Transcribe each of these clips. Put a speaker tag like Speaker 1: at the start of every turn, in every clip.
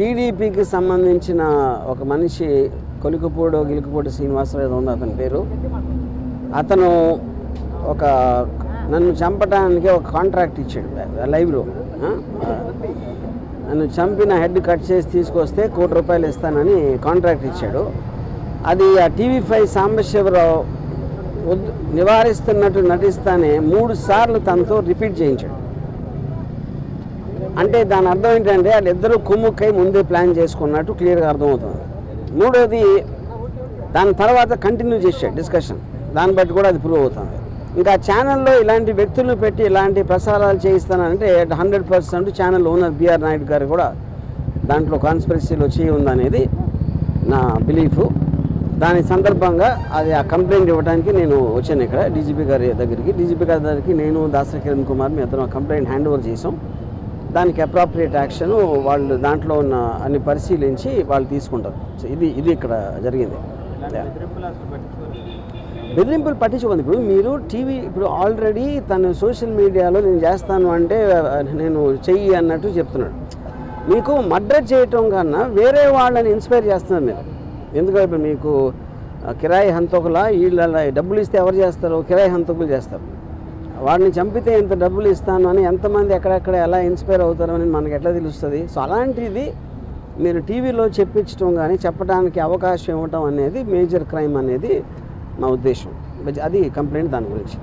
Speaker 1: టీడీపీకి సంబంధించిన ఒక మనిషి గిలుకుపూడి శ్రీనివాసరావు ఏదో ఉంది అతని పేరు. అతను నన్ను చంపడానికి ఒక కాంట్రాక్ట్ ఇచ్చాడు లైవ్లో. నన్ను చంపిన హెడ్ కట్ చేసి తీసుకొస్తే ₹1,00,00,000 ఇస్తానని కాంట్రాక్ట్ ఇచ్చాడు. అది ఆ TV5 సాంబశివరావు నివారిస్తున్నట్టు నటిస్తానే 3 సార్లు తనతో రిపీట్ చేయించాడు. అంటే దాని అర్థం ఏంటంటే వాళ్ళిద్దరూ కుమ్ముక్కై ముందే ప్లాన్ చేసుకున్నట్టు క్లియర్గా అర్థమవుతుంది. మూడోది దాని తర్వాత కంటిన్యూ చేశాడు డిస్కషన్, దాన్ని బట్టి కూడా అది ప్రూవ్ అవుతుంది. ఇంకా ఛానల్లో ఇలాంటి వ్యక్తులను పెట్టి ఇలాంటి ప్రసారాలు చేయిస్తానంటే 100% ఛానల్ ఓనర్ బిఆర్ నాయుడు గారు కూడా దాంట్లో కాన్స్పిరసీలో చేయి ఉందనేది నా బిలీఫు. దాని సందర్భంగా అది ఆ కంప్లైంట్ ఇవ్వడానికి నేను వచ్చాను ఇక్కడ డీజీపీ గారి దగ్గరికి. నేను దాసరి కిరణ్ కుమార్ మీ ఇద్దరం కంప్లైంట్ హ్యాండ్ ఓవర్ చేసాం. దానికి అప్రాప్రియేట్ యాక్షన్ వాళ్ళు దాంట్లో ఉన్న అన్ని పరిశీలించి వాళ్ళు తీసుకుంటారు. ఇది ఇక్కడ జరిగింది. బెదిరింపులు పట్టించుకోండి. ఇప్పుడు మీరు ఇప్పుడు ఆల్రెడీ తను సోషల్ మీడియాలో నేను చేస్తాను అంటే నేను చెయ్యి అన్నట్టు చెప్తున్నాడు. మీకు మర్డర్ చేయటం కన్నా వేరే వాళ్ళని ఇన్స్పైర్ చేస్తున్నారు మీరు. ఎందుకంటే ఇప్పుడు మీకు కిరాయి హంతకుల వీళ్ళ డబ్బులు ఇస్తే ఎవరు చేస్తారు? కిరాయి హంతకులు చేస్తారు. వాడిని చంపితే ఎంత డబ్బులు ఇస్తాను అని ఎంతమంది ఎక్కడెక్కడ ఎలా ఇన్స్పైర్ అవుతారో అని మనకు ఎట్లా తెలుస్తుంది? సో అలాంటిది మీరు టీవీలో చెప్పించడం కానీ చెప్పడానికి అవకాశం ఇవ్వటం అనేది మేజర్ క్రైమ్ అనేది నా ఉద్దేశం. అది కంప్లైంట్ దాని గురించి.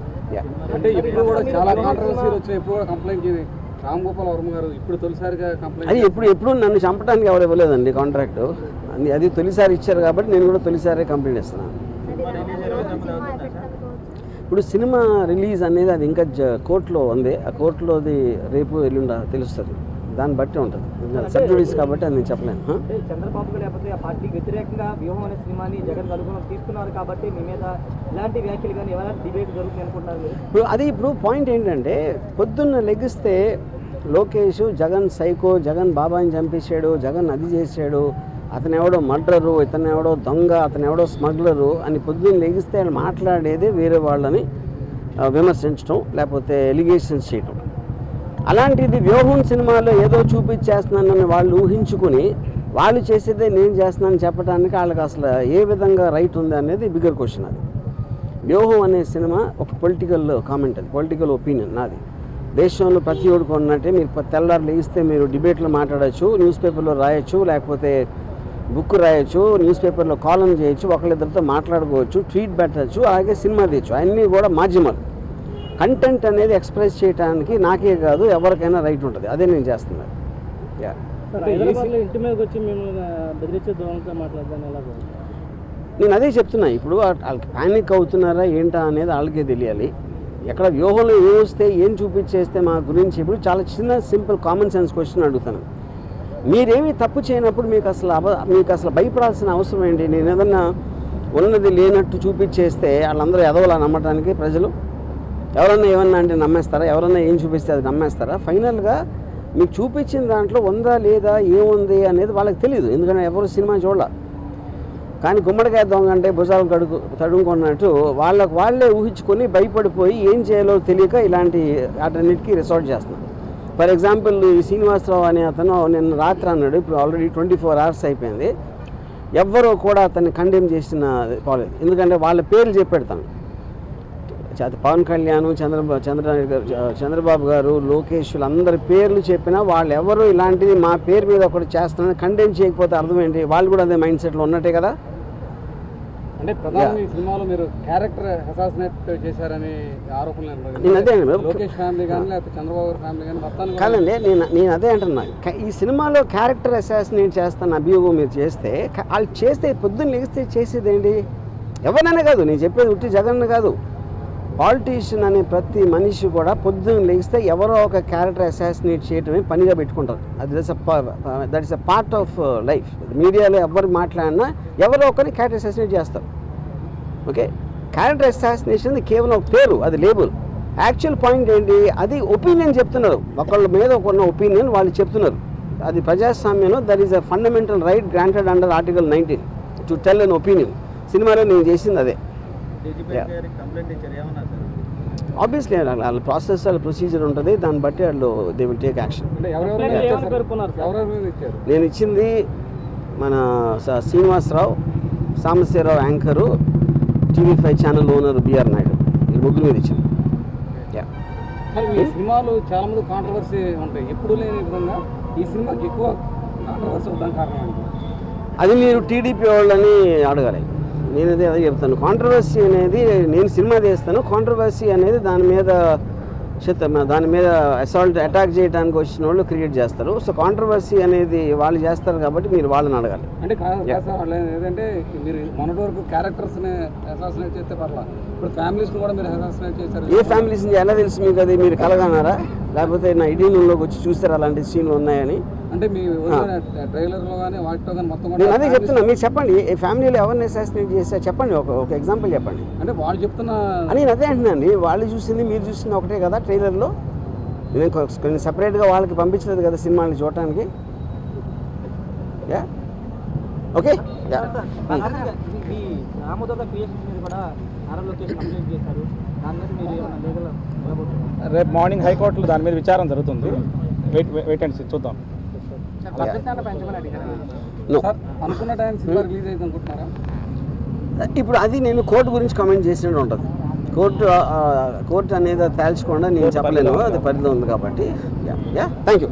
Speaker 2: అంటే ఇప్పుడు కూడా చాలా కాంట్రవర్సీలు వచ్చాయి. ఇప్పుడు కూడా కంప్లైంట్ రామ్ గోపాల్ వర్మ గారు ఇప్పుడు తొలిసారిగా కంప్లైంట్
Speaker 1: అది ఎప్పుడు నన్ను చంపడానికి ఎవరు ఇవ్వలేదండి కాంట్రాక్ట్. అది తొలిసారి ఇచ్చారు కాబట్టి నేను కూడా తొలిసారి కంప్లైంట్ ఇస్తున్నాను. ఇప్పుడు సినిమా రిలీజ్ అనేది అది ఇంకా కోర్టులో ఉంది. ఆ కోర్టులోది రేపు ఎల్లుండా తెలుస్తుంది. దాన్ని బట్టి ఉంటుంది. సబ్ జుడిస్ కాబట్టి అది నేను చెప్పలేను.
Speaker 3: చంద్రబాబు లేకపోతే ఆ పార్టీకి వ్యతిరేకంగా వ్యూహం అనే సినిమాని జగన్ అనుగుణం తీసుకున్నారు కాబట్టి మీ మీద ఇలాంటి వ్యాఖ్యలు కానీ ఏమైనా డిబేట్ జరుగుతుంది అనుకుంటున్నారు?
Speaker 1: ఇప్పుడు పాయింట్ ఏంటంటే పొద్దున్న లెగిస్తే లోకేష్ జగన్ సైకో, జగన్ బాబాని చంపేశాడు, జగన్ అది చేశాడు, అతను ఎవడో మర్డరు, ఇతను ఎవడో దొంగ, అతను ఎవడో స్మగ్లరు అని పొద్దున్న లెగిస్తే ఆయన మాట్లాడేదే వేరే వాళ్ళని విమర్శించడం లేకపోతే ఎలిగేషన్స్ చేయటం. అలాంటిది వ్యూహం సినిమాలో ఏదో చూపించేస్తున్నానని వాళ్ళు ఊహించుకుని వాళ్ళు చేసేదే నేను చేస్తున్నానని చెప్పడానికి వాళ్ళకి అసలు ఏ విధంగా రైట్ ఉంది అనేది బిగ్గర్ క్వశ్చన్. అది వ్యూహం అనే సినిమా ఒక పొలిటికల్ కామెంట్, అది పొలిటికల్ ఒపీనియన్ నాది. దేశంలో ప్రతి ఒక్కరు కొన్నట్టే మీరు తెల్లారు లేగిస్తే మీరు డిబేట్లో మాట్లాడచ్చు, న్యూస్ పేపర్లో రాయొచ్చు, లేకపోతే బుక్ రాయొచ్చు, న్యూస్ పేపర్లో కాలం చేయొచ్చు, ఒకళ్ళిద్దరితో మాట్లాడుకోవచ్చు, ట్వీట్ పెట్టచ్చు, అలాగే సినిమా తీయచ్చు. అన్నీ కూడా మాధ్యమాలు. కంటెంట్ అనేది ఎక్స్ప్రెస్ చేయడానికి నాకే కాదు ఎవరికైనా రైట్ ఉంటుంది. అదే నేను చేస్తున్నాను. నేను అదే చెప్తున్నా. ఇప్పుడు వాళ్ళకి ప్యానిక్ అవుతున్నారా ఏంటా అనేది వాళ్ళకే తెలియాలి. ఎక్కడ వ్యూహంలో ఏం వస్తే ఏం చూపించేస్తే మా గురించి ఇప్పుడు చాలా చిన్న సింపుల్ కామన్ సెన్స్ క్వశ్చన్ అడుగుతాను. మీరేమీ తప్పు చేయనప్పుడు మీకు అసలు భయపడాల్సిన అవసరం ఏంటి? నేను ఏదన్నా ఉన్నది లేనట్టు చూపించేస్తే వాళ్ళందరూ ఎదవలా నమ్మటానికి ప్రజలు ఎవరన్నా ఏమన్నా అంటే నమ్మేస్తారా? ఎవరన్నా ఏం చూపిస్తే అది నమ్మేస్తారా? ఫైనల్గా మీకు చూపించిన దాంట్లో ఉందా లేదా ఏముంది అనేది వాళ్ళకి తెలియదు. ఎందుకంటే ఎవరు సినిమా చూడాల. కానీ గుమ్మడికాయ దొంగ అంటే భుజాలు తడుముకున్నట్టు వాళ్ళే ఊహించుకొని భయపడిపోయి ఏం చేయాలో తెలియక ఇలాంటి వాటన్నిటికీ రిసార్ట్ చేస్తున్నారు. ఫర్ ఎగ్జాంపుల్ ఈ శ్రీనివాసరావు అనే అతను నిన్న రాత్రి అన్నాడు, ఇప్పుడు ఆల్రెడీ 24 hours అయిపోయింది, ఎవ్వరూ కూడా అతన్ని కండెమ్ చేసిన పోలేదు. ఎందుకంటే వాళ్ళ పేర్లు చెప్పెడతాను. పవన్ కళ్యాణ్, చంద్రబాబు గారు, లోకేష్లు అందరి పేర్లు చెప్పినా వాళ్ళు ఎవరు ఇలాంటిది మా పేరు మీద ఒకటి చేస్తున్నారని కండెమ్ చేయకపోతే అర్థం ఏంటి? వాళ్ళు కూడా అదే మైండ్ సెట్లో ఉన్నట్టే కదా.
Speaker 2: అంటే ప్రధానంగా ఈ సినిమాలో మీరు క్యారెక్టర్ అసాసినేట్ చేశారని ఆరోపణలు.
Speaker 1: నేను అదే
Speaker 2: లోకేష్ ఫ్యామిలీ కానీ లేకపోతే చంద్రబాబు ఫ్యామిలీ కానీ
Speaker 1: కాదండి, నేను అదే అంటున్నా. ఈ సినిమాలో క్యారెక్టర్ అసాసినేట్ చేస్తాను అభియోగం మీరు చేస్తే, వాళ్ళు చేస్తే పొద్దున్న లెగిస్తే చేసేది ఏంటి? ఎవరినైనా కాదు, నేను చెప్పేది ఉట్టి జగన్ కాదు, పాలిటీషియన్ అనే ప్రతి మనిషి కూడా పొద్దున్న లెగిస్తే ఎవరో ఒక క్యారెక్టర్ అసాసినేట్ చేయటమే పనిగా పెట్టుకుంటారు. That is a part of life. మీడియాలో ఎవరు మాట్లాడినా ఎవరో ఒకరిని క్యారెక్టర్ అసాసినేట్ చేస్తారు. ఓకే, క్యారెక్టర్ అసాసినేషన్ కేవలం ఒక పేరు, అది లేబుల్. యాక్చువల్ పాయింట్ ఏంటి? అది ఒపీనియన్ చెప్తున్నారు, ఒకళ్ళ మీద ఒకన్న ఒపీనియన్ వాళ్ళు చెప్తున్నారు. అది ప్రజాస్వామ్యంలో that is a fundamental right granted under article 19 to tell an opinion. సినిమాలో నేను చేసింది అదే. ఆబ్వియస్లీ వాళ్ళ ప్రాసెస్ వాళ్ళ ప్రొసీజర్ ఉంటుంది, దాన్ని బట్టి వాళ్ళు దే విల్ టేక్ యాక్షన్.
Speaker 2: అంటే ఎవరెవరు మీద ఇచ్చారు సార్? ఎవరెవరి మీద ఇచ్చారు?
Speaker 1: నేను ఇచ్చింది మన Srinivasarao, Sambasivarao anchor, TV5 channel owner B R Naidu, ఈ ముగ్గురు మీద ఇచ్చింది.
Speaker 2: మరి ఈ సినిమాలు చాలా మంది కాంట్రవర్సీ ఉంటాయి, ఎప్పుడు లేని విధంగా ఈ సినిమాకి ఎక్కువ కాంట్రవర్సీ ఉండడానికి కారణం ఏంటి?
Speaker 1: అది మీరు టీడీపీ వాళ్ళని అడగాలి. నేను అదే చెప్తాను. కాంట్రవర్సీ అనేది నేను సినిమా తీస్తాను, కాంట్రవర్సీ అనేది దాని మీద అసాల్ట్ అటాక్ చేయడానికి వచ్చిన వాళ్ళు క్రియేట్ చేస్తారు. సో కాంట్రవర్సీ అనేది వాళ్ళు చేస్తారు కాబట్టి మీరు వాళ్ళని అడగాలి.
Speaker 2: అంటే కాదు సార్, వాళ్ళు ఏదంటే మీరు మొన్నటి వరకు క్యారెక్టర్స్ని అసాసినేట్ చేస్తే పర్లా, ఇప్పుడు ఫ్యామిలీస్ని కూడా మీరు అసాసినేట్ చేశారు.
Speaker 1: ఏ ఫ్యామిలీస్ ఎలా తెలుసు మీకు? అది మీరు కలగన్నారా, లేకపోతే నా ఐటీలోకి వచ్చి చూస్తారా అలాంటి సీన్లు ఉన్నాయని?
Speaker 2: అంటే మీ ట్రైలర్లో కానీ వాటిలో కానీ మొత్తం
Speaker 1: నేను అదే చెప్తున్నా, మీరు చెప్పండి ఏ ఫ్యామిలీలో ఎవరిని అసాసినేట్ చేస్తే చెప్పండి, ఒక ఎగ్జాంపుల్ చెప్పండి.
Speaker 2: అంటే వాళ్ళు చెప్తున్న
Speaker 1: నేను అదే అంటున్నాను, వాళ్ళు చూసింది మీరు చూసింది ఒకటే కదా ట్రైలర్లో. నేను కొన్ని సపరేట్గా వాళ్ళకి పంపించలేదు కదా సినిమాని చూడటానికి. Yeah okay.
Speaker 3: ఈ రామోదర క్రియేషన్స్ మీద కూడా నారా లోకేష్ కంప్లైంట్ చేశారు, దాని మీద మీరు ఏమైనా లీగల్ వెళ్ళబోతున్నారు?
Speaker 4: రేపు మార్నింగ్ హైకోర్టులో దాని మీద విచారణ జరుగుతుంది. వెయిట్ అండ్ సీ, చూద్దాం.
Speaker 1: No.
Speaker 2: సార్ అనుకున్న టైం సినిమా రిలీజ్ అయితే అనుకుంటున్నారా?
Speaker 1: ఇప్పుడు అది నేను కోర్టు గురించి కామెంట్ చేసినట్టు ఉంటుంది. కోర్టు అనేది తేల్చకుండా నేను చెప్పలేను, అది పరిధిలో ఉంది కాబట్టి. Yeah thank you.